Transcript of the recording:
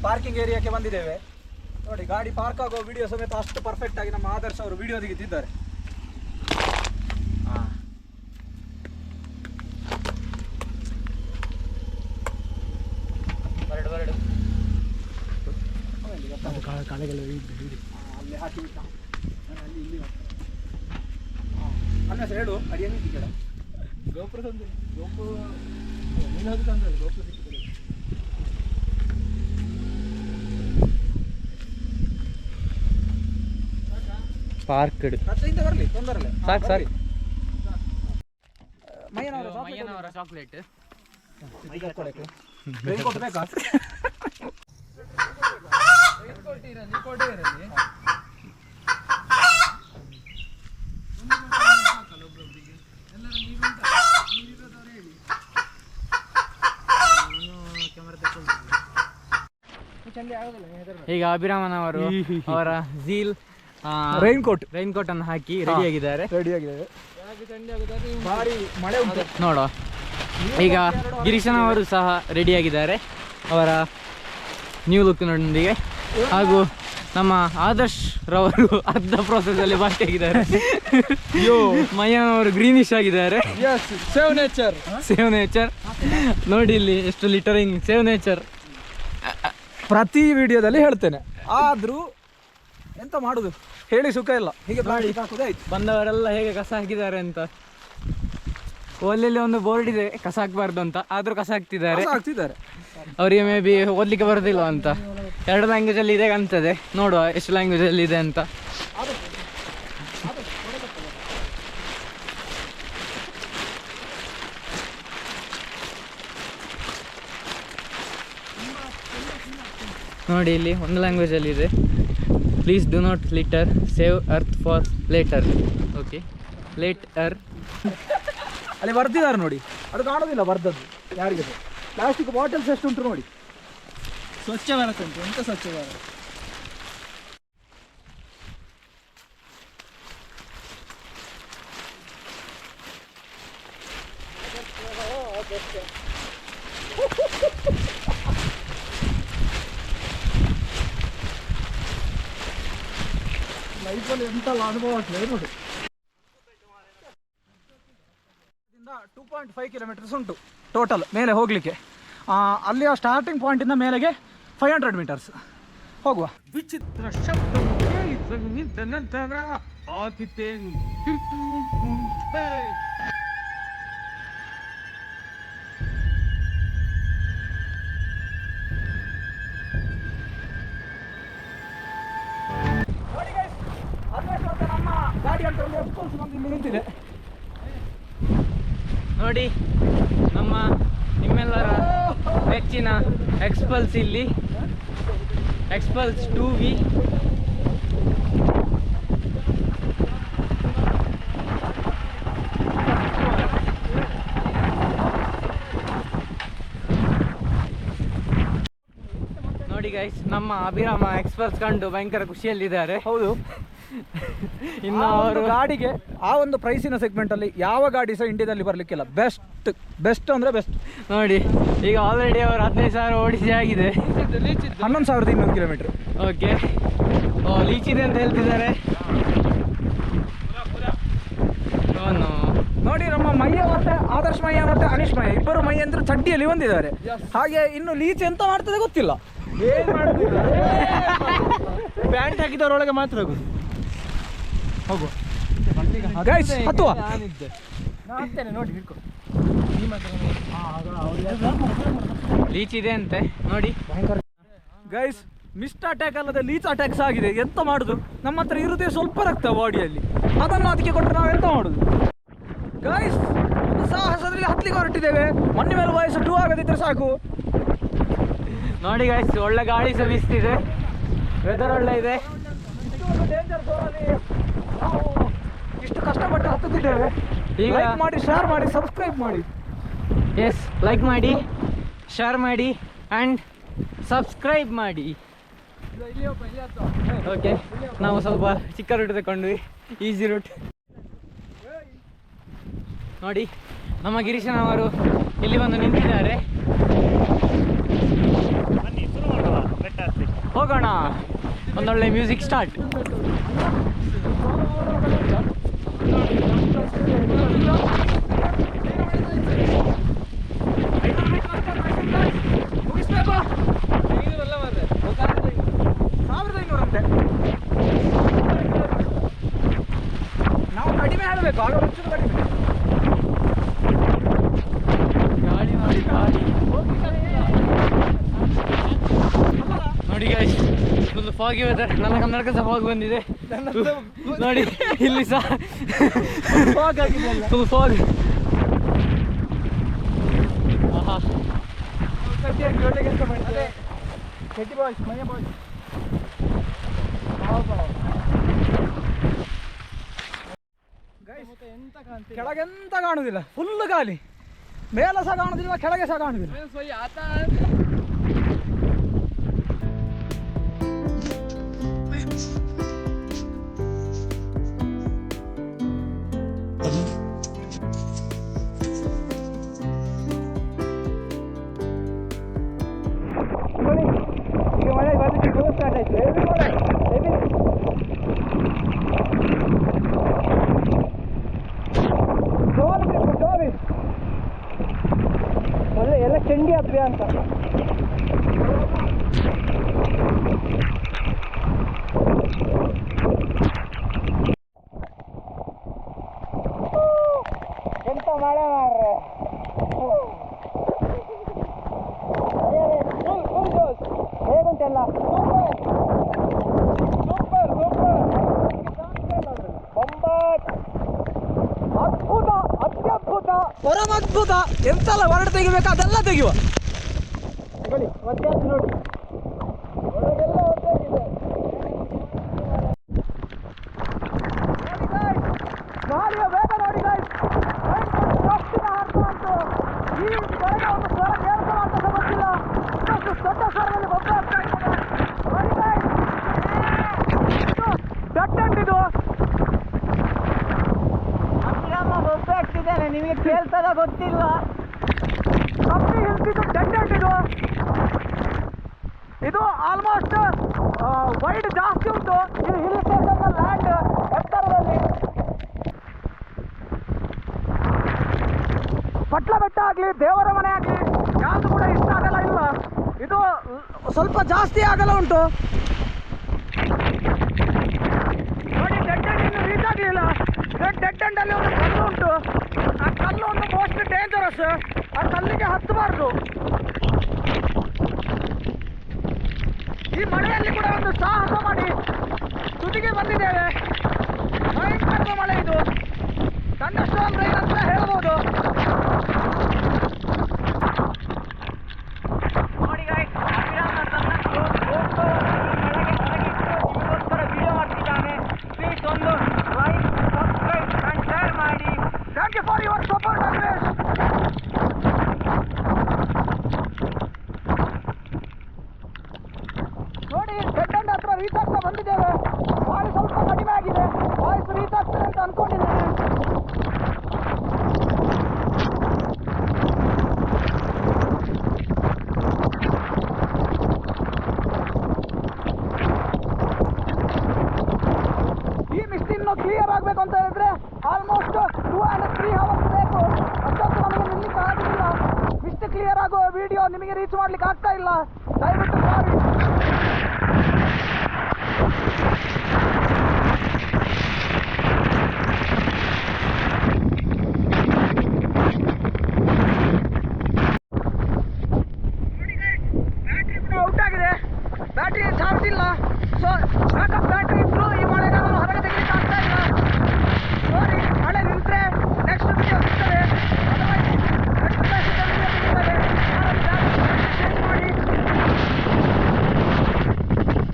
Parking ಏರಿಯಾಕ್ಕೆ ಬಂದಿದ್ದೇವೆ. ನೋಡಿ ಗಾಡಿ ಪಾರ್ಕ್ ಆಗೋ ವಿಡಿಯೋ ಸಮೇತ ಅಷ್ಟು ಪರ್ಫೆಕ್ಟ್ ಆಗಿ ನಮ್ಮ ಆದರ್ಶ ಅವರು ವಿಡಿಯೋ ತೆಗೆದಿದ್ದಾರೆ. ಅಲ್ಲಿ ಹಾಕಿಬಿಟ್ಟ ಅಲ್ಲಿ ಇಲ್ಲಿ ನನ್ನ ಹೆಸರು ಹೇಳು. ಅಡಿಯನ್ನು ಸಿಕ್ಕಿಡ ಗೋಪುರ ತಂದೆ ಗೋಪುರ ನೀನು ಹೋಗಿ ತಂದ್ರೆ ಗೋಪುರ ಸಿಕ್ಕಿದೆ. ಪಾರ್ಕ್ ಹತ್ತಿರ ಬರಲಿ ತೊಂದರೆ ಇಲ್ಲ. ಸಾಕು ಸಾಕು. ಮೈಯನವರ ಚಾಕ್ಲೇಟ್ ಬೇಕಾ? ಈಗ ಅಭಿರಾಮನ್ ಅವರು ಅವರ ಝೀಲ್ ರೈನ್ ಕೋಟ್ ಅನ್ನು ಹಾಕಿ ರೆಡಿಯಾಗಿದ್ದಾರೆ. ಭಾರಿ ಮಳೆ ಉಂಟು ನೋಡುವ. ಈಗ ಗಿರೀಶನ್ ಅವರು ಸಹ ರೆಡಿಯಾಗಿದ್ದಾರೆ ಅವರ ನ್ಯೂ ಲುಕ್ನೊಂದಿಗೆ. ಹಾಗೂ ನಮ್ಮ ಆದರ್ಶ್ ರವರು ಅರ್ಧ ಪ್ರೋಸೆಸ್ ಅಲ್ಲಿ ಬಾಕಿಯಾಗಿದ್ದಾರೆ. ಮಯ್ಯನ್ ಅವರು ಗ್ರೀನಿಶ್ ಆಗಿದ್ದಾರೆ. ಸೇವ್ ನೇಚರ್ ನೋಡಿ ಇಲ್ಲಿ ಎಷ್ಟು ಲಿಟರಿಂಗ್ ಸೇವ್ ನೇಚರ್ ಪ್ರತಿ ವಿಡಿಯೋದಲ್ಲಿ ಹೇಳ್ತೇನೆ. ಆದ್ರೂ ಎಂತ ಮಾಡುದು ಹೇಳಿ ಸುಖ ಇಲ್ಲ. ಹೀಗೆ ಬಂದವರೆಲ್ಲ ಹೇಗೆ ಕಸ ಹಾಕಿದ್ದಾರೆ ಅಂತ. ಓಲಲ್ಲಿ ಒಂದು ಬೋರ್ಡ್ ಇದೆ ಕಸ ಹಾಕಬಾರ್ದು ಅಂತ, ಆದ್ರೂ ಕಸ ಹಾಕ್ತಿದ್ದಾರೆ. ಅವರಿಗೆ ಮೇ ಬಿ ಓದ್ಲಿಕ್ಕೆ ಬರೋದಿಲ್ಲ ಅಂತ. 2 ಲ್ಯಾಂಗ್ವೇಜ್ ಅಲ್ಲಿ ಇದೆ ಕಾಣ್ತದೆ. ನೋಡುವ ಎಷ್ಟು ಲ್ಯಾಂಗ್ವೇಜ್ ಅಲ್ಲಿ ಇದೆ ಅಂತ. ನೋಡಿ ಇಲ್ಲಿ 1 ಲ್ಯಾಂಗ್ವೇಜ್ ಅಲ್ಲಿ ಇದೆ. Please do not litter, save earth for later. Okay, later ಅಲ್ಲಿ ಬರ್ದಿದ್ದಾರೆ ನೋಡಿ. ಅದು ಕಾಣೋದಿಲ್ಲ ಬರ್ದದ್ದು ಯಾರಿಗೆ. ಪ್ಲಾಸ್ಟಿಕ್ ಬಾಟಲ್ಸ್ ಎಷ್ಟು ಉಂಟು ನೋಡಿ. ಸ್ವಚ್ಛ ಭಾರತ ಉಂಟು. ಎಂತ ಸ್ವಚ್ಛ ಭಾರತ? ಲೈಫಲ್ಲಿ ಎಂತೆಲ್ಲ ಅನುಭವ ಆಗ್ತದೆ ನೋಡಿ. 2.5 ಕಿಲೋಮೀಟರ್ಸ್ ಉಂಟು ಟೋಟಲ್ ಮೇಲೆ ಹೋಗಲಿಕ್ಕೆ. ಅಲ್ಲಿಯ ಸ್ಟಾರ್ಟಿಂಗ್ ಪಾಯಿಂಟಿಂದ ಮೇಲೆಗೆ 500 ಮೀಟರ್ಸ್ ಹೋಗುವ. ವಿಚಿತ್ರ ಶಬ್ದ ನಂತರ ಗಾಡಿ ಅಂತ ನಿಂತಿದೆ ನೋಡಿ. ನಿಮ್ಮೆಲ್ಲರ ನೆಚ್ಚಿನ ಎಕ್ಸ್ಪಲ್ಸ್ ಇಲ್ಲಿ ಎಕ್ಸ್ಪಲ್ಸ್ 2V. ನೋಡಿ ಗೈಸ್, ನಮ್ಮ ಅಭಿರಾಮ ಎಕ್ಸ್ಪಲ್ಸ್ ಕಂಡು ಭಯಂಕರ ಖುಷಿಯಲ್ಲಿದ್ದಾರೆ. ಹೌದು. ಇನ್ನು ಅವರು ಗಾಡಿಗೆ ಆ ಒಂದು ಪ್ರೈಸಿನ ಸೆಗ್ಮೆಂಟ್ ಅಲ್ಲಿ ಯಾವ ಗಾಡಿ ಸಹ ಇಂಡಿಯಾದಲ್ಲಿ ಬರ್ಲಿಕ್ಕಿಲ್ಲ. ಬೆಸ್ಟ್ ಅಂದ್ರೆ ಬೆಸ್ಟ್. ನೋಡಿ ಈಗ ಆಲ್ರೆಡಿ ಅವರು 15,000 ಓಡಿಸಿ ಆಗಿದೆ. 11,200 ಕಿಲೋಮೀಟರ್. ಓಕೆ, ಲೀಚಿದೆ ಅಂತ ಹೇಳ್ತಿದ್ದಾರೆ. ನೋಡಿ ನಮ್ಮ ಮಯ್ಯ ಮತ್ತೆ ಆದರ್ಶ್ ಮಯ್ಯ ಮತ್ತೆ ಅನೀಶ್ ಮಯ್ಯ ಇಬ್ಬರು ಮಯ್ಯ ಅಂದ್ರೆ ಚಡ್ಡಿಯಲ್ಲಿ ಬಂದಿದ್ದಾರೆ. ಹಾಗೆ ಇನ್ನು ಲೀಚ್ ಎಂತ ಮಾಡ್ತದೆ ಗೊತ್ತಿಲ್ಲ. ಪ್ಯಾಂಟ್ ಹಾಕಿದವರೊಳಗೆ ಮಾತ್ರ ಆಗುದು. ಹೋಗುವ ಗೈಸ್, ಹತ್ತುವ. ನೋಡಿ ಲೀಚ್ ಇದೆ ಅಂತೆ ನೋಡಿ. ಗೈಸ್, ಮಿಸ್ಟ್ ಅಟ್ಯಾಕ್ ಅಲ್ಲದೆ ಲೀಚ್ ಅಟ್ಯಾಕ್ಸ್ ಆಗಿದೆ. ಎಂತ ಮಾಡುದು? ನಮ್ಮ ಹತ್ರ ಇರುದೇ ಸ್ವಲ್ಪ ರಕ್ತ ಬಾಡಿಯಲ್ಲಿ. ಅದನ್ನು ಅದಕ್ಕೆ ಕೊಟ್ಟರೆ ನಾವು ಎಂತ ಮಾಡುದು? ಗೈಸ್, ಒಂದು ಸಾಹಸದಲ್ಲಿ ಹತ್ಲಿಕ್ಕೆ ಹೊರಟಿದ್ದೇವೆ. ಮೊನ್ನೆ ಮೇಲೆ ವಯಸ್ಸು 2 ಆಗದಿದ್ರೆ ಸಾಕು. ನೋಡಿ ಗೈಸ್, ಒಳ್ಳೆ ಗಾಳಿ ಸಹ ಬೀಸ್ತಿದೆ, ವೆದರ್ ಒಳ್ಳೆ ಇದೆ. ಡೇಂಜರ್ ಝೋನಲ್ಲಿ ನಾವು ಇಷ್ಟು ಕಷ್ಟಪಟ್ಟು ಹತ್ತುತ್ತಿದ್ದೇವೆ. ಈಗ ಲೈಕ್ ಮಾಡಿ, ಶೇರ್ ಮಾಡಿ, ಸಬ್ಸ್ಕ್ರೈಬ್ ಮಾಡಿ. ಎಸ್, ಲೈಕ್ ಮಾಡಿ, ಶೇರ್ ಮಾಡಿ ಆ್ಯಂಡ್ ಸಬ್ಸ್ಕ್ರೈಬ್ ಮಾಡಿ. ಓಕೆ, ನಾವು ಸ್ವಲ್ಪ ಚಿಕ್ಕ ರೂಟ್ ತಗೊಂಡ್ವಿ, ಈಸಿ ರೂಟ್. ನೋಡಿ ನಮ್ಮ ಗಿರೀಶನ್ ಅವರು ಇಲ್ಲಿ ಬಂದು ನಿಂತಿದ್ದಾರೆ. ಬನ್ನಿ ಶುರು ಮಾಡುವ ಬೆಟ್ಟ. ಹೋಗೋಣ. ಒಂದೊಳ್ಳೆ ಮ್ಯೂಸಿಕ್ ಸ್ಟಾರ್ಟ್. ಮುಗಿಸ್ಬೇಕು. 1500 ನಾವು ಕಡಿಮೆ ಹೇಳಬೇಕು, ಆಗ ಒಂಚೂರು ಕಡಿಮೆ. ಗಾಡಿ ನೋಡಿ, ಗಾಡಿ ನೋಡಿ ಗಾಯ್ಸ್, ಫುಲ್ ಫಾಗಿ ವೆದರ್. ನನ್ನ ಕನ್ನಡಕ್ಕೆ ಸಹ ಫಾಗ್ ಬಂದಿದೆ ನೋಡಿ, ಇಲ್ಲಿ ಸಹ ಫಾಗ್ ಆಗಿದೆಯಲ್ಲ. Full fog. ಆಹಾ, ಒಳ್ಳೆ ಕೆಲಸ ಮಾಡಿದ್ದಾರೆ ಕೆಟ್ಟಿ ಬಾಯ್ಸ್, ಮನೆ ಬಾಯ್ಸ್. ಕೆಳಗೆಂತ ಕಾಣುದಿಲ್ಲ, ಫುಲ್ ಗಾಳಿ. ಮೇಲೆ ಸಹ ಕಾಣುದಿಲ್ಲ, ಕೆಳಗೆ ಸಹ ಕಾಣುದಿಲ್ಲ. ಈಗ ಮಳೆ ಬರ್ಲಿಕ್ಕೆ ಸ್ಟಾರ್ಟ್ ಆಯ್ತು. ಒಳ್ಳೆ ಎಲ್ಲ ಚಂಡಿ ಹಬ್ಬ ಅಂತ. ಎಂತ ಮಳೆ ಮಾರ್ರೆ. ಹೇಗುಂಟೆಲ್ಲ? ಅದ್ಭುತ, ಅತ್ಯದ್ಭುತ, ಪರಮದ್ಭುತ. ಎಂತೆಲ್ಲ ಹೊರಡು ತೆಗಿಬೇಕು ಅದೆಲ್ಲ ತೆಗೆಯುವ. ತಗೊಳ್ಳಿ, ಮಧ್ಯಾಹ್ನ ನೋಡಿ, ಒಳಗೆಲ್ಲ ಹೊರಟಾಗಿದೆ. ಗಾಳಿಯ ವೇಗ ನೋಡಿ ಗಾಯ್ಸ್, ಅರ್ಥ ಉಂಟು. ಈ ಹೊರಗೆ ಒಂದು ಸ್ವರ ಕೇಳ್ತಾ ಅಂತ ಗೊತ್ತಿಲ್ಲ, ಇನ್ನೊಂದು ದೊಡ್ಡ ಸ್ವರದಲ್ಲಿ ಬೊಬ್ಬೆ ಆಗ್ತಾ ಇದ್ದಾರೆ. ನೋಡಿ ಗಾಯ್ಸ್, ದಟ್ಟಂಟಿದು ಬೊಬ್ಬೆ ಆಗ್ತಿದ್ದೇನೆ, ನಿಮಗೆ ಕೇಳ್ತದ ಗೊತ್ತಿಲ್ಲ. ಕಮ್ಮಿ ಹಿಲ್ಸಿದ್ದು ದಟ್ಟಂಟಿದು. ಇದು ಆಲ್ಮೋಸ್ಟ್ ವೈಡ್ ಜಾಸ್ತಿ ಉಂಟು. ಇದು ಹಿಲ್ ಸ್ಟೇಷನ್ ಲ್ಯಾಂಡ್ ಎತ್ತರದಲ್ಲಿ. ಪಟ್ಲ ಬೆಟ್ಟ ಆಗಲಿ, ದೇವರ ಮನೆ ಆಗಲಿ, ಯಾವುದು ಕೂಡ ಇಷ್ಟ ಆಗಲ್ಲ ಇಲ್ಲ. ಇದು ಸ್ವಲ್ಪ ಜಾಸ್ತಿ ಆಗಲ್ಲ ಉಂಟು. ನೋಡಿ, ಡೆಡ್ ಎಂಡ್ ಇನ್ನು ರೀಚ್ ಆಗಲಿಲ್ಲ. ಡೆಡ್ ಎಂಡಲ್ಲಿ ಒಂದು ಕಲ್ಲು ಉಂಟು. ಆ ಕಲ್ಲು ಒಂದು ಮೋಸ್ಟ್ ಡೇಂಜರಸ್. ಆ ಕಲ್ಲಿಗೆ ಹತ್ತಬಾರ್ದು. ಈ ಮಳೆಯಲ್ಲಿ ಕೂಡ ಒಂದು ಸಾಹಸ ಮಾಡಿ ತುದಿಗೆ ಬಂದಿದ್ದೇವೆ. ಭಯಂಕರದ ಮಳೆ ಇದು, ಥಂಡರ್ಸ್ಟಾರ್ಮ್ ರೈನ್ ಅಂತ ಹೇಳ್ಬೋದು. ನೋಡಿ ಗಾಯ್ಸ್, ನಿಮಗೋಸ್ಕರ ವಿಡಿಯೋ ಮಾಡ್ತಿದ್ದಾನೆ. ಪ್ಲೀಸ್ ಒಂದು ಲೈಕ್, ಸಬ್ಸ್ಕ್ರೈಬ್ ಆ್ಯಂಡ್ ಶೇರ್ ಮಾಡಿ. Thank you for your support always. ನೋಡಿ, ಡೆಡ್ ಎಂಡ್ ಹತ್ರ ರೀಚ್ ಆಗ್ತಾ ಬಂದಿದ್ದೇವೆ. ಗಾಳಿ ಸ್ವಲ್ಪ ಕಡಿಮೆ ಆಗಿದೆ. ವಾಯ್ಸ್ ರೀಚ್ ಆಗ್ತದೆ ಅಂತ ಅನ್ಕೊಂಡಿದ್ದೇನೆ. ಈ ಮಿಸ್ಟ್ ಇನ್ನು ಕ್ಲಿಯರ್ ಆಗಬೇಕು ಅಂತ ಹೇಳಿದ್ರೆ ಆಲ್ಮೋಸ್ಟ್ 2 and 3 hours ಬೇಕು. ಅಷ್ಟೊತ್ತು ನಮಗೆ ನಿಲ್ಲಿಕ್ಕೆ ಆಗುದಿಲ್ಲ. ಮಿಸ್ಟ್ ಕ್ಲಿಯರ್ ಆಗುವ ವಿಡಿಯೋ ನಿಮಗೆ ರೀಚ್ ಮಾಡ್ಲಿಕ್ಕೆ ಆಗ್ತಾ ಇಲ್ಲ. ದಯವಿಟ್ಟು ಸಾರಿ.